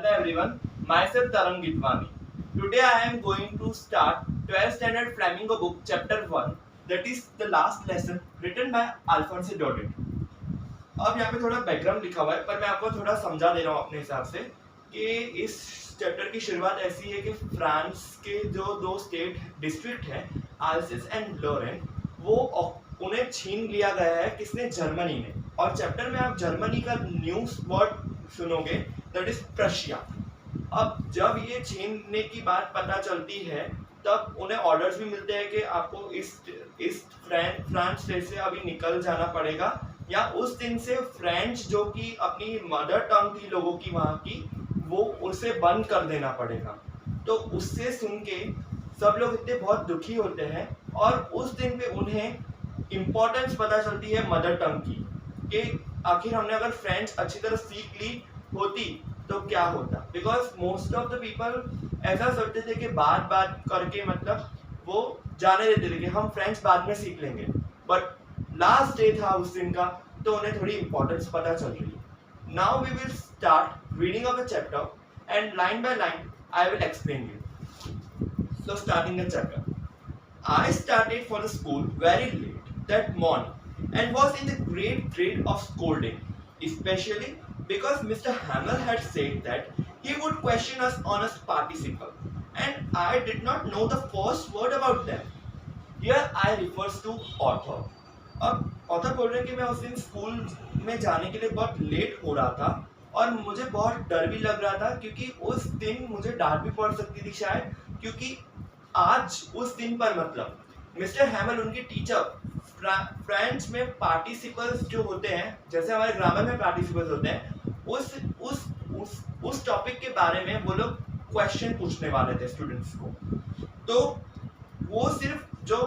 everyone. Myself Tarang Gitwani. Today I am going to start 12th standard Flamingo book chapter 1, that is the last lesson, written by Alphonse Daudet. अब यहाँ पे थोड़ा background लिखा हुआ है पर मैं आपको थोड़ा समझा दे रहा हूँ अपने हिसाब से कि इस चैप्टर की शुरुआत ऐसी है कि फ्रांस के जो दो स्टेट डिस्ट्रिक्ट हैं आल्सेस एंड लॉरेन वो उन्हें छीन लिया गया है किसने, जर्मनी ने। और चैप्टर में आप जर्मनी का न्यूज वर्ड सुनोगे, दैट इज प्रशिया। अब जब ये छीनने की बात पता चलती है तब उन्हें ऑर्डर्स भी मिलते हैं कि आपको इस फ्रांस से अभी निकल जाना पड़ेगा, या उस दिन से फ्रेंच जो कि अपनी मदर टंग थी लोगों की वहाँ की, वो उसे बंद कर देना पड़ेगा। तो उससे सुन के सब लोग इतने बहुत दुखी होते हैं और उस दिन पे उन्हें इम्पोर्टेंस पता चलती है मदर टंग की, कि आखिर हमने अगर फ्रेंच अच्छी तरह सीख ली होती तो क्या होता। Because most of the people ऐसा सोचते थे कि बात बात करके मतलब वो जाने देते थे कि हम फ्रेंच बाद में सीख लेंगे, बट लास्ट डे था उस दिन का तो उन्हें थोड़ी इंपॉर्टेंस पता चल रही है। Now we will start reading of the chapter and line by line I will explain you. So starting the chapter, I started for the school very late that morning and was in the great dread of scolding, especially because Mr. Hamel had said that he would question us on a participle, and I did not know the first word about them. Here I refers to author. अब author बोल रहे हैं कि मैं उस दिन school में जाने के लिए बहुत लेट हो रहा था और मुझे बहुत डर भी लग रहा था क्योंकि उस दिन मुझे डांट भी पड़ सकती थी शायद, क्योंकि आज उस दिन पर मतलब मिस्टर हैमल उनकी टीचर फ्रेंच में पार्टिसिपल्स जो होते हैं, जैसे हमारे ग्रामर में पार्टिसिपल्स होते हैं, उस टॉपिक के बारे में वो लोग क्वेश्चन पूछने वाले थे स्टूडेंट्स को। तो वो सिर्फ जो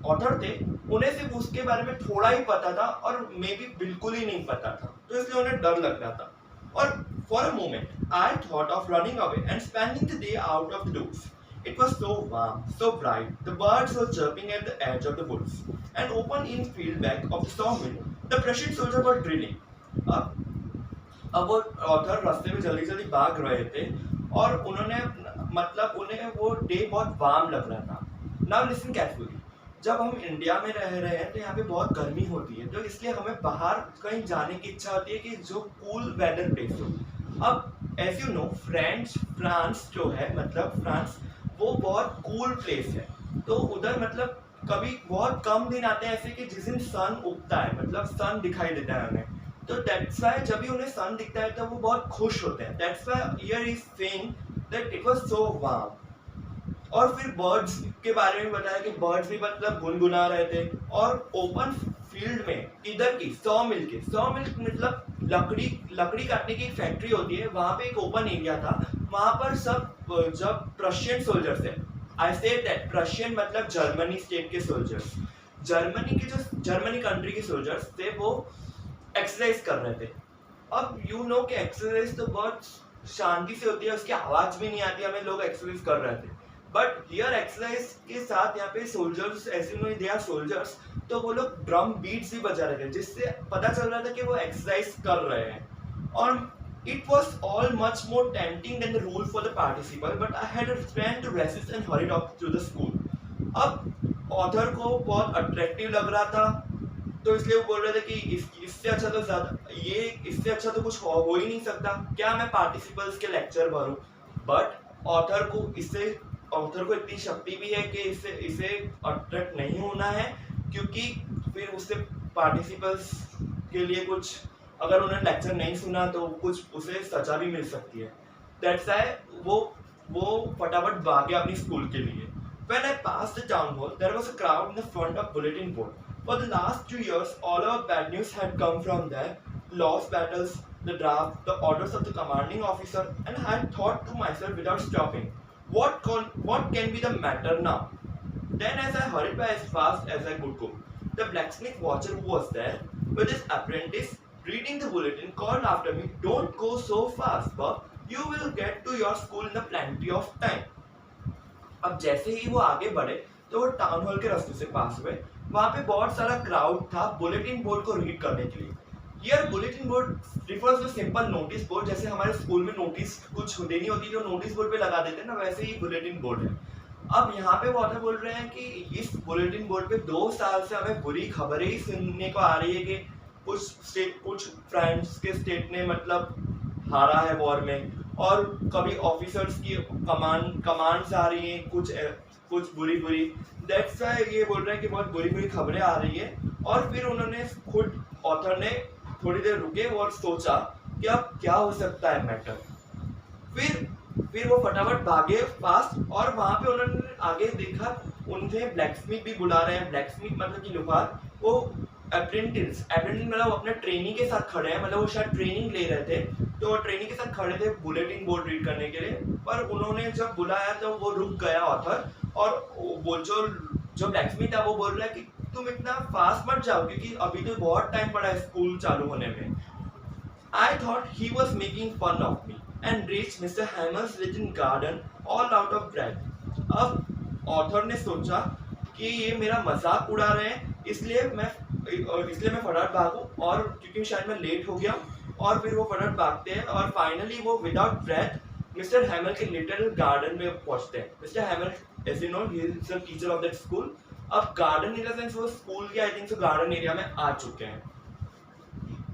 ऑथर थे उन्हें सिर्फ उसके बारे में थोड़ा ही पता था और मे बी बिल्कुल ही नहीं पता था, तो इसलिए उन्हें डर लग रहा था। और for a moment I thought of running away and spending the day out of the doors. It was so warm, so bright. The birds were chirping at the edge of the woods. An open infield back of the sawmill, the Prussian soldiers were drilling. अब वो author रास्ते में जल्दी जल्दी भाग रहे थे और उन्होंने मतलब उन्हें वो डे बहुत वार्म लग रहा था। Now listen carefully. जब हम इंडिया में रह रहे हैं तो यहाँ पे बहुत गर्मी होती है, तो इसलिए हमें बाहर कहीं जाने की इच्छा होती है कि जो कूल वेदर प्लेस हो। अब एज यू नो फ्रांस जो है मतलब फ्रांस वो बहुत कूल प्लेस है, तो उधर मतलब कभी बहुत कम दिन आते हैं ऐसे कि जिस दिन सन उगता है, मतलब सन दिखाई देता है उन्हें, तो दैट्स व्हाई जब भी उन्हें सन दिखता है तो वो बहुत खुश होते हैं। That's why here is saying that it was so warm. और फिर बर्ड्स के बारे में बताया कि बर्ड्स भी मतलब गुनगुना रहे थे। और ओपन फील्ड में इधर की सॉ मिल मतलब लकड़ी काटने की एक फैक्ट्री होती है, वहां पे एक ओपन एरिया था। वहां पर सब जब प्रशियन सोल्जर्स है, आई से दैट प्रशियन मतलब जर्मनी स्टेट के सोल्जर्स, जर्मनी कंट्री के सोल्जर्स थे, वो एक्सरसाइज कर रहे थे। अब यू नो कि एक्सरसाइज तो बहुत शांति से होती है, उसकी आवाज भी नहीं आती, हमें लोग एक्सरसाइज कर रहे थे। बट हियर एक्सरसाइज के साथ यहाँ पे सोल्जर्स ऐसे नहीं, दे आर सोल्जर्स, तो वो लोग ड्रम बीट्स भी बजा रहे थे, जिससे पता चल रहा था कि वो एक्सरसाइज कर रहे हैं। और it was all much more tempting than the rule for the participle, but I had a friend to resist and hurried off to the school. अब ऑथर को बहुत अट्रैक्टिव लग रहा था, तो इसलिए वो बोल रहे थे कि इससे अच्छा तो इससे अच्छा तो कुछ हो ही नहीं सकता, क्या मैं पार्टिसिपल्स के लेक्चर भरूं। बट ऑथर को इतनी शक्ति भी है कि इसे अट्रैक्ट नहीं होना है, क्योंकि फिर उससे पार्टिसिपल्स के लिए कुछ, अगर उन्होंने लेक्चर नहीं सुना तो कुछ उसे सजा भी मिल सकती है। दैट्स व्हाई वो फटाफट भाग गया अपनी स्कूल के लिए। When I passed the town hall, there was a crowd in the front of bulletin board. For the last 2 years, all our bad news had come from there: lost battles, the draft, the orders of the commanding officer, and I had thought to myself without stopping, what can be the matter now? Then, as I hurried by as fast as I could go, the blacksmith watcher who was there with his apprentice reading the bulletin called after me, "Don't go so fast, Bob. You will get to your school in a plenty of time." अब जैसे ही वो आगे बढ़े तो वो town hall के रास्ते से पास हुए। वहाँ पे बहुत सारा क्राउड था बुलेटिन बोर्ड को रीड करने के लिए। Here bulletin board refers to simple notice board, जैसे हमारे स्कूल में नोटिस कुछ देनी होती है जो नोटिस बोर्ड पे लगा देते हैं ना, वैसे ही बुलेटिन बोर्ड है। अब यहाँ पे ऑथर बोल रहे हैं कि इस बुलेटिन बोर्ड पे 2 साल से हमें बुरी खबरें ही सुनने को आ रही है कि कुछ फ्रांस के स्टेट ने मतलब हारा है वॉर में, और कभी ऑफिसर्स की कमांड्स आ रही हैं कुछ बुरी बुरी। दैट्स व्हाई ये बोल रहे हैं कि बहुत बुरी बुरी खबरें आ रही है। और फिर उन्होंने खुद ऑथर ने थोड़ी देर रुके और सोचा कि अब क्या हो सकता है मैटर। फिर वो फटाफट भागे पास, और वहां पे उन्होंने आगे देखा उन्हें ब्लैकस्मिथ भी बुला रहे हैं। ब्लैकस्मिथ मतलब कि लोहार, वो अप्रेंटिस मतलब अपने ट्रेनिंग के साथ खड़े हैं, मतलब वो शायद ट्रेनिंग ले रहे थे, तो ट्रेनिंग के साथ खड़े थे बुलेटिन बोर्ड रीड करने के लिए। पर उन्होंने जब बुलाया तो वो रुक गया ऑथर, और वो जो ब्लैकस्मिथ है वो बोल रहा है कि तुम इतना फास्ट मत जाओ क्योंकि अभी तो बहुत टाइम पड़ा है स्कूल चालू होने में। I thought he was making fun of me and reached Mr. Hammer's little garden all out of breath। अब ऑथर ने सोचा कि ये मेरा मजाक उड़ा रहे हैं, इसलिए मैं फटाफट भागूं, और क्योंकि शायद मैं लेट हो गया। और फिर वो फटाफट भागते हैं और फाइनली वो विदाउट ब्रेथ मिस्टर हैमर के लिटिल गार्डन में पहुंचते हैं। Mister Hammer, as you know, he is the teacher of that school. अब गार्डन इन द सेंस वो स्कूल के I think so garden area में आ चुके हैं।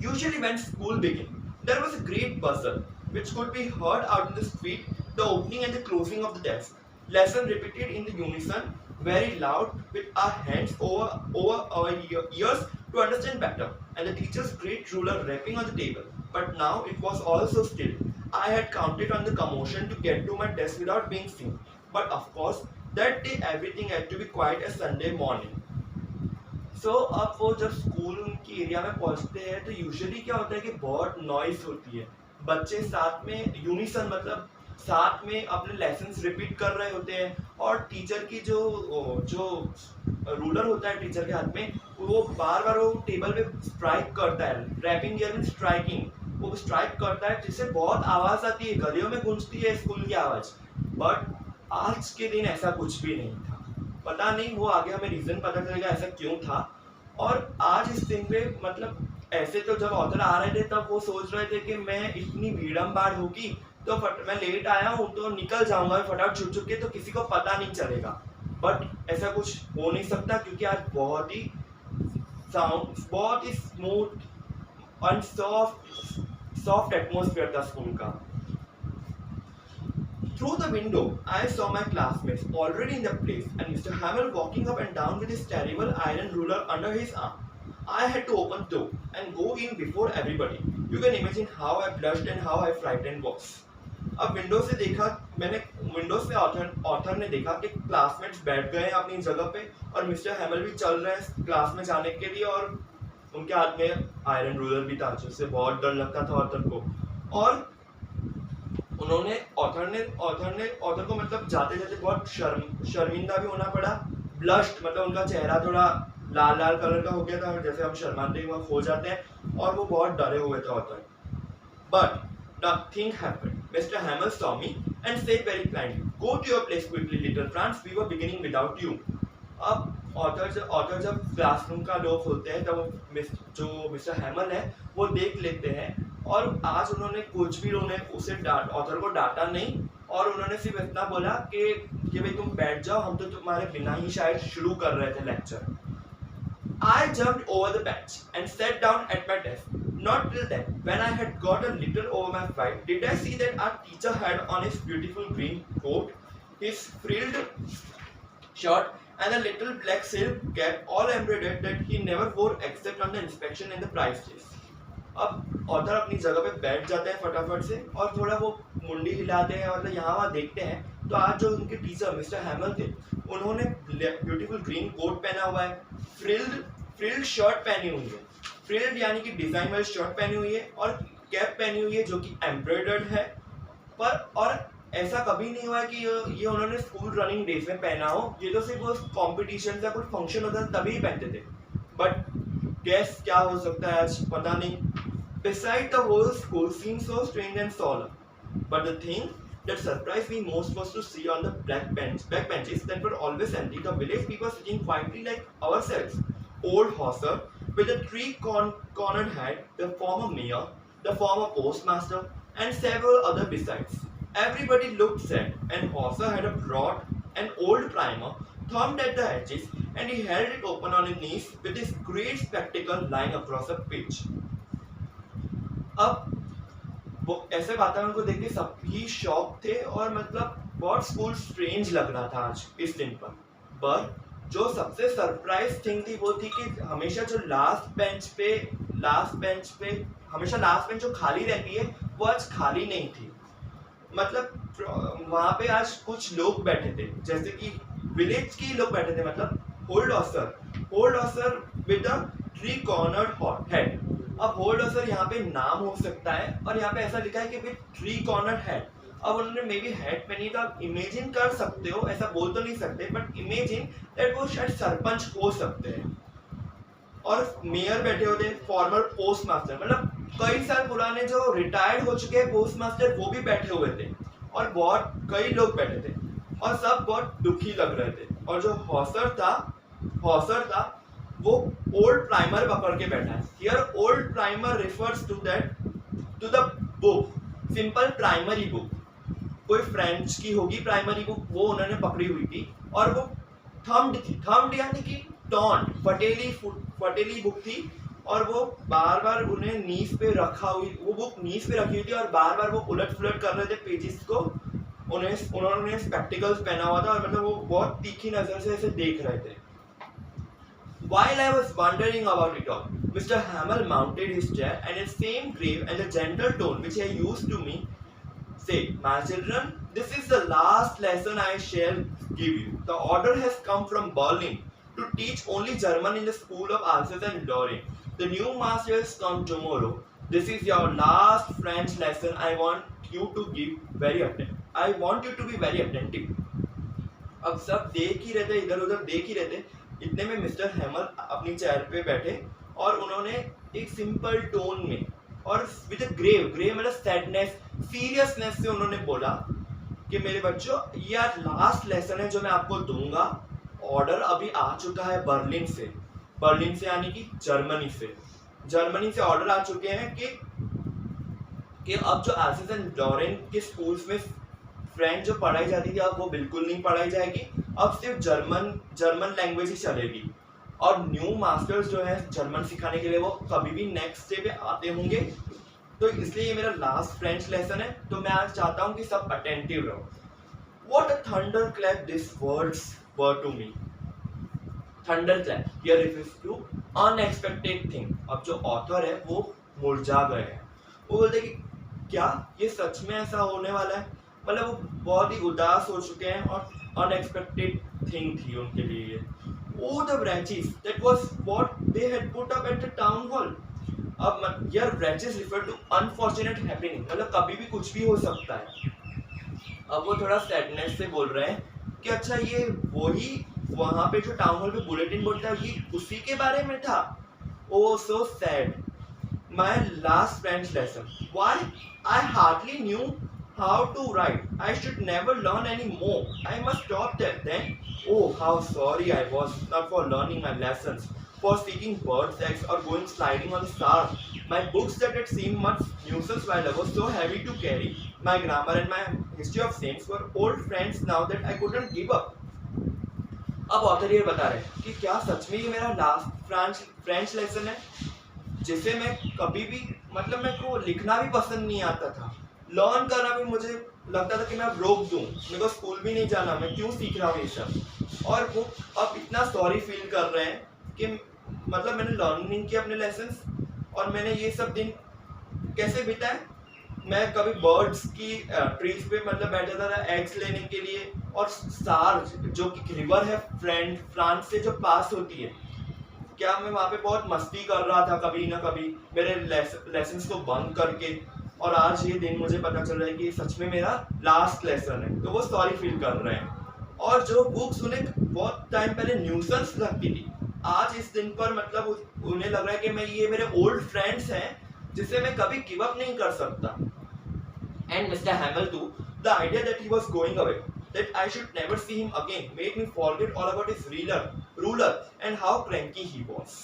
Usually when school began, there was a great bustle, which could be heard out in the street, the opening and the closing of the desk. Lesson repeated in the unison, very loud, with our hands over our ears to understand better, and the teacher's great ruler rapping on the table. But now it was all so still. I had counted on the commotion to get to my desk without being seen. But of course, that day everything had to be quiet as Sunday morning. अब वो जब school की area में पहुंचते हैं तो usually क्या होता है कि बहुत नॉइस होती है, बच्चे साथ में यूनिसन मतलब साथ में अपने लेसन्स रिपीट कर रहे होते हैं, और टीचर की जो रूलर होता है टीचर के हाथ में, वो बार बार वो टेबल पे स्ट्राइक करता है। रैपिंग हियर मींस स्ट्राइकिंग, वो स्ट्राइक करता है जिससे बहुत आवाज आती है, गलियों में गूंजती है स्कूल की आवाज। बट आज के दिन ऐसा कुछ भी नहीं था, पता नहीं, वो आगे हमें रीजन पता चलेगा ऐसा क्यों था। और आज इस दिन पे मतलब ऐसे तो जब ऑथर आ रहे थे तब वो सोच रहे थे कि मैं इतनी भीड़म-भाड़ होगी तो मैं लेट आया हूँ तो निकल जाऊंगा फटाफट छुप के, तो किसी को पता नहीं चलेगा। बट ऐसा कुछ हो नहीं सकता क्योंकि आज बहुत ही स्मूथ और सॉफ्ट एटमॉस्फेयर था स्कूल का। Through the window, I saw my classmates already in the place, and Mr. Hamel walking up and down with his terrible iron ruler under his arm. I had to open the door and go in before everybody. You can imagine how I blushed and how I frightened was. अब window से देखा मैंने, window से author ने देखा कि classmates बैठ गए हैं अपनी जगह पे, और मिस्टर हैमल भी चल रहे हैं क्लास में जाने के लिए, और उनके हाथ में आयरन रूलर भी था जिससे बहुत डर लगता था ऑथर को। और उन्होंने ऑथर को मतलब जाते जाते बहुत शर्मिंदा भी होना पड़ा। ब्लश्ड मतलब उनका चेहरा थोड़ा लाल लाल कलर का हो गया था, जैसे हम शर्माते हुए हो जाते हैं, और वो बहुत डरे हुए थे author. But nothing happened. Mr. Hamel saw me and said very kindly, "Go to your place quickly, little Franz. We were beginning without you." अब ऑथर जब क्लासरूम का डोर खोलते हैं तब जो मिस्टर हैमल है वो देख लेते हैं, और आज उन्होंने कुछ भी ऑथर को डांटा नहीं, और उन्होंने सिर्फ इतना बोला कि भाई तुम बैठ जाओ, हम तो तुम्हारे बिना ही शायद शुरू कर रहे थे lecture. I jumped over the bench and sat down at my desk. Not till then, when I had got a little over my fright, did I see that our teacher had on his beautiful green coat, his frilled shirt, and a little black silk cap, all embroidered, that he never wore except on the inspection and the prize days. अब author अपनी जगह पे बैठ जाते हैं फटाफट से, और थोड़ा वो मुंडी हिलाते हैं, मतलब यहाँ वहाँ देखते हैं, तो आज जो उनके टीचर मिस्टर हैमल थे उन्होंने ब्यूटीफुल ग्रीन कोट पहना हुआ है, फ्रिल्ड शर्ट पहनी हुई है, फ्रिल्ड यानी कि डिजाइन वाली शर्ट पहनी हुई है, और कैप पहनी हुई है जो कि एम्ब्रॉयडर्ड है। और ऐसा कभी नहीं हुआ कि ये उन्होंने स्कूल रनिंग डेज में पहना हो, ये तो सिर्फ कॉम्पिटिशन या कुछ फंक्शन होता है तभी पहनते थे। बट गेस क्या हो सकता है आज, पता नहीं। Beside the whole school seemed so strange and solemn, but the thing that surprised me most was to see on the back benches that were always empty, the village people sitting quietly like ourselves. Old Hauser, with a three-cornered head, the former mayor, the former postmaster, and several other besides. Everybody looked sad, and Hauser had a broad and old primer thumbed at the edges, and he held it open on his knees with his great spectacle lying across the page. अब ऐसे वातावरण को देख के सभी shock थे और मतलब बहुत स्कूल स्ट्रेंज लग रहा था आज इस दिन पर जो सबसे सरप्राइज थिंग थी वो थी कि हमेशा जो लास्ट बेंच पे हमेशा लास्ट बेंच जो खाली रहती है वो आज खाली नहीं थी। मतलब वहां पे आज कुछ लोग बैठे थे जैसे कि विलेज के लोग बैठे थे, मतलब hold Oscar with a three cornered head. अब होल्ड ऑसर यहाँ पे नाम हो सकता है और यहाँ पे ऐसा लिखा है कि विद थ्री कॉर्नर्ड हेड। अब उन्होंने मे बी हेड पहनी तो आप इमेजिन कर सकते हो, ऐसा बोल तो नहीं सकते बट इमेजिन दैट वो शायद सरपंच हो सकते हैं। और मेयर बैठे होते, फॉर्मर पोस्ट मास्टर, मतलब कई साल पुराने जो रिटायर्ड हो चुके हैं पोस्ट मास्टर वो भी बैठे हुए थे और बहुत कई लोग बैठे थे और सब बहुत दुखी लग रहे थे। और जो हॉसर था वो ओल्ड प्राइमर पकड़ के बैठा है। Here old primer refers to the book, simple primary book, कोई फ्रेंच की होगी प्राइमरी बुक, वो उन्होंने पकड़ी हुई थी और वो थम्ड यानी कि टॉन्ट फटेली बुक थी और वो बार बार उन्हें नीज पे रखी हुई थी और बार बार वो उलट पुलट कर रहे थे पेजेस को। उन्होंने स्पेक्टिकल्स पहना हुआ था और मतलब वो बहुत तीखी नजर से ऐसे देख रहे थे। While I was wondering about it all, Mr. Hamel mounted his chair and in the same grave and the gentle tone which he used to me said, "My children, this is the last lesson I shall give you. The order has come from Berlin to teach only German in the school of Alsace and Lorraine. The new master has come tomorrow. This is your last French lesson. I want you to be very attentive." अब सब देख ही रहे थे, इधर उधर देख ही रहे थे। इतने में मिस्टर हैमल अपनी चेयर पे बैठे और उन्होंने एक सिंपल टोन में और विद ग्रेव मतलब सैडनेस, सीरियसनेस से उन्होंने बोला कि मेरे बच्चों, ये आज लास्ट लेसन है जो मैं आपको दूंगा। ऑर्डर अभी आ चुका है बर्लिन से यानी कि जर्मनी से ऑर्डर आ चुके हैं कि अब जो एल्सेस एंड लॉरेन के स्कूल्स में फ्रेंच जो पढ़ाई जाती थी अब वो बिल्कुल नहीं पढ़ाई जाएगी, अब सिर्फ जर्मन लैंग्वेज ही चलेगी। और न्यू मास्टर्स जो है जर्मन सिखाने के लिए वो कभी भी नेक्स्ट डे पे आते होंगे, तो इसलिए ये मेरा लास्ट फ्रेंच लेसन है। तो मैं आज चाहता हूँ कि सब अटेंटिव रहो। What a thunderclap these words were to me. Thunderclap here refers to unexpected thing। अब जो ऑथर है वो मुरझा गए हैं, वो बोलते कि क्या ये सच में ऐसा होने वाला है, मतलब वो बहुत ही उदास हो चुके हैं और अनएक्सपेक्टेड थिंग थी उनके लिए। Oh the branches, that was what they had put up at the town hall। अब here branches refer to unfortunate happening, मतलब कभी भी कुछ भी हो सकता है। अब वो थोड़ा सैडनेस से बोल रहे हैं कि अच्छा ये वही वहाँ पे जो टाउन हॉल पे बुलेटिन बोर्ड था ये उसी के बारे में था। Oh so sad, my last French lesson, why I hardly knew how to write, I should never learn any more, I must stop that then। Oh how sorry I was, not for learning my lessons, for seeking birds' eggs or going sliding on the stars. My books that had seemed much nuisance while I was so heavy to carry, my grammar and my history of saints were old friends now that I couldn't give up। अब author ये बता रहे कि क्या सच में ये मेरा last French lesson है जिसे मैं कभी भी, मतलब मेरे को लिखना भी पसंद नहीं आता था, लर्न करना भी मुझे लगता था कि मैं अब रोक दूं, मेरे को स्कूल भी नहीं जाना, मैं क्यों सीख रहा हूँ ये सब। और वो अब इतना सॉरी फील कर रहे हैं कि मतलब मैंने लर्न नहीं किया अपने लेसन्स और मैंने ये सब दिन कैसे बिताए। मैं कभी बर्ड्स की ट्रीज पे मतलब बैठा था एग्स लेने के लिए, और सार जो कि रिवर है फ्रांस से जो पास होती है, क्या मैं वहाँ पे बहुत मस्ती कर रहा था कभी ना कभी मेरे लेसन्स को बंद करके, और आज ये दिन मुझे पता चल रहा है कि सच में मेरा लास्ट लेसन है, तो वो सॉरी फील कर रहे हैं। और जो बुक्स उन्हें बहुत टाइम पहले न्यूसेंस लगती थी, आज इस दिन पर मतलब उन्हें लग रहा है कि मैं ये मेरे ओल्ड फ्रेंड्स हैं जिसे मैं कभी गिव अप नहीं कर सकता। And mister Hamel too, the idea that he was going away, that I should never see him again, made me forget all about his ruler and how cranky he was।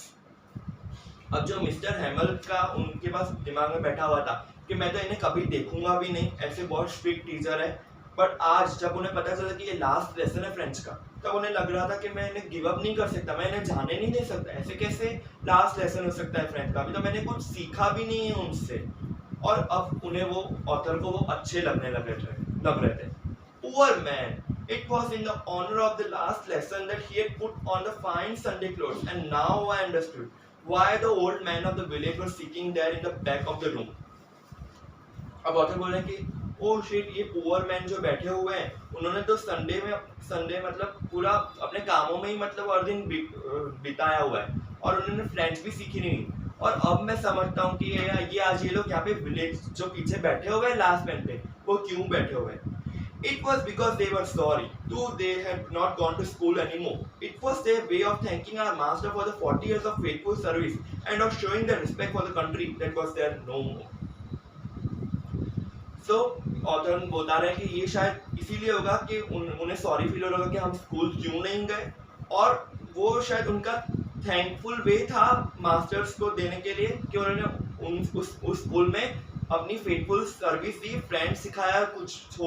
अब जो mister हैमल का उनके पास दिमाग में बैठा हुआ था कि मैं तो इन्हें कभी देखूंगा भी नहीं, ऐसे बहुत स्ट्रिक्ट टीचर है, बट आज जब उन्हें पता चला कि ये लास्ट लेसन है फ्रेंच का, तब उन्हें लग रहा था कि मैं इन्हें गिव अप नहीं कर सकता, मैं इन्हें जाने नहीं दे सकता, ऐसे कैसे लास्ट लेसन हो सकता है फ्रेंच का, अभी तो मैंने कुछ सीखा भी नहीं है उनसे। और अब उन्हें वो ऑथर को वो अच्छे लग रहे थे। Poor man, it was in the honor of the last lesson that he had put on the fine Sunday clothes, and now I understood why the old man of the village was sitting there in the back of the room. अब author बोल रहे हैं कि oh shit, ये poor man जो बैठे हुए हैं, उन्होंने तो संडे मतलब पूरा अपने कामों में ही मतलब हर दिन बिताया हुआ है, और उन्होंने फ्रेंच भी सीखी नहीं। और अब मैं समझता हूँ कि ये आज ये लोग यहाँ पे विलेज जो पीछे बैठे हुए हैं लास्ट बेंच पे, वो क्यों बैठे हुए हैं। It was because they were sorry, though they had not gone to school anymore. It was their way of thanking our master for the 40 years of faithful service and of showing their respect for the country that was there no more. So, author बता रहे हैं कि ये शायद इसीलिए होगा कि उन्हें सॉरी फील हो रहा होगा कि हम स्कूल क्यों नहीं गए, और वो शायद उनका थैंकफुल वे था मास्टर्स को देने के लिए कि उन्होंने उस स्कूल में अपनी फेथफुल सर्विस दी, फ्रेंड्स सिखाया, कुछ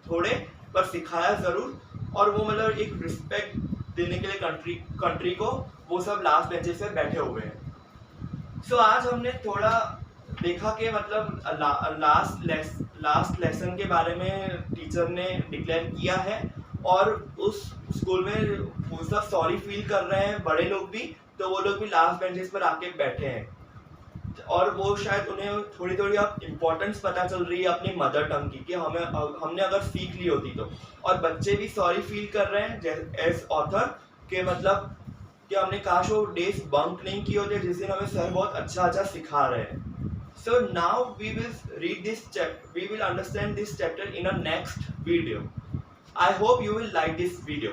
थोड़े पर सिखाया जरूर, और वो मतलब एक रिस्पेक्ट देने के लिए कंट्री को वो सब लास्ट बेंचेस पे बैठे हुए हैं। सो आज हमने थोड़ा देखा कि मतलब लास्ट लेसन के बारे में टीचर ने डिक्लेयर किया है, और उस स्कूल में वो सब सॉरी फील कर रहे हैं बड़े लोग भी, तो वो लोग भी लास्ट बेंचेस पर आके बैठे हैं, और वो शायद उन्हें थोड़ी थोड़ी अब इम्पोर्टेंस पता चल रही है अपनी मदर टंग की, कि हमने अगर सीख ली होती तो। और बच्चे भी सॉरी फील कर रहे हैं एज ऑथर के मतलब कि हमने काश वो डेज बंक नहीं किए होते जिस दिन हमें सर बहुत अच्छा सिखा रहे हैं। So now we will read this chapter, we will understand this chapter in a next video. I hope you will like this video.